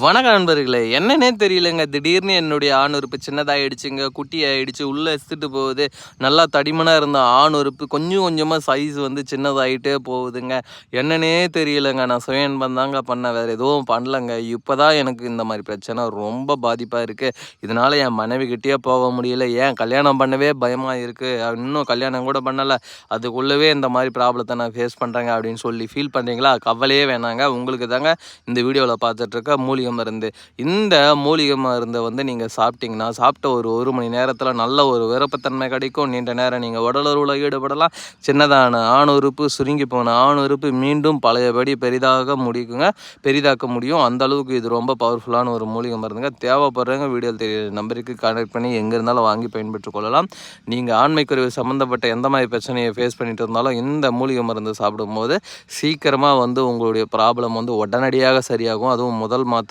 வணக்கம் நண்பர்களே, என்னன்னே தெரியலங்க. திடீர்னு என்னுடைய ஆண் உறுப்பு சின்னதாகிடுச்சுங்க, குட்டி ஆகிடுச்சு, உள்ளே எடுத்துட்டு போகுது. நல்லா தடிமனாக இருந்த ஆண் உறுப்பு கொஞ்சம் கொஞ்சமாக சைஸ் வந்து சின்னதாகிட்டே போகுதுங்க. என்னன்னே தெரியலங்க. நான் சுயன்பம் தாங்க பண்ணேன், வேறு எதுவும் பண்ணலங்க. இப்போ தான் எனக்கு இந்த மாதிரி பிரச்சனை ரொம்ப பாதிப்பாக இருக்குது. இதனால் என் மனைவிக்கிட்டே போக முடியல. ஏன் கல்யாணம் பண்ணவே பயமாக இருக்குது, இன்னும் கல்யாணம் கூட பண்ணலை, அதுக்குள்ளவே இந்த மாதிரி ப்ராப்ளத்தை நான் ஃபேஸ் பண்ணுறேங்க அப்படின்னு சொல்லி ஃபீல் பண்ணுறீங்களா? கவலையே வேணாங்க. உங்களுக்கு தாங்க இந்த வீடியோவில் பார்த்துட்ருக்க மூலிகை மருந்து. இந்த மூலிகை மருந்தை வந்து நீங்கள் சாப்பிட்டீங்கன்னா, சாப்பிட்ட ஒரு மணி நேரத்தில் நல்ல ஒரு விருப்பத்தன்மை கிடைக்கும். நீண்ட நேரம் நீங்கள் உடலுறவில் ஈடுபடலாம். சின்னதான ஆண் உறுப்பு, சுருங்கி போன ஆண் உறுப்பு மீண்டும் பழையபடி பெரிதாக்க முடியும். அந்த அளவுக்கு இது ரொம்ப பவர்ஃபுல்லான ஒரு மூலிகை மருந்துங்க. தேவைப்படுறவங்க வீடியோ தெரிய நம்பருக்கு கனெக்ட் பண்ணி எங்கே இருந்தாலும் வாங்கி பயன்பெற்றுக் கொள்ளலாம். நீங்கள் ஆண்மை குறைவு சம்மந்தப்பட்ட எந்த மாதிரி பிரச்சனையை ஃபேஸ் பண்ணிட்டு இருந்தாலும் இந்த மூலிகை மருந்து சாப்பிடும்போது சீக்கிரமாக வந்து உங்களுடைய ப்ராப்ளம் வந்து உடனடியாக சரியாகும். அதுவும் முதல் மாத்திரை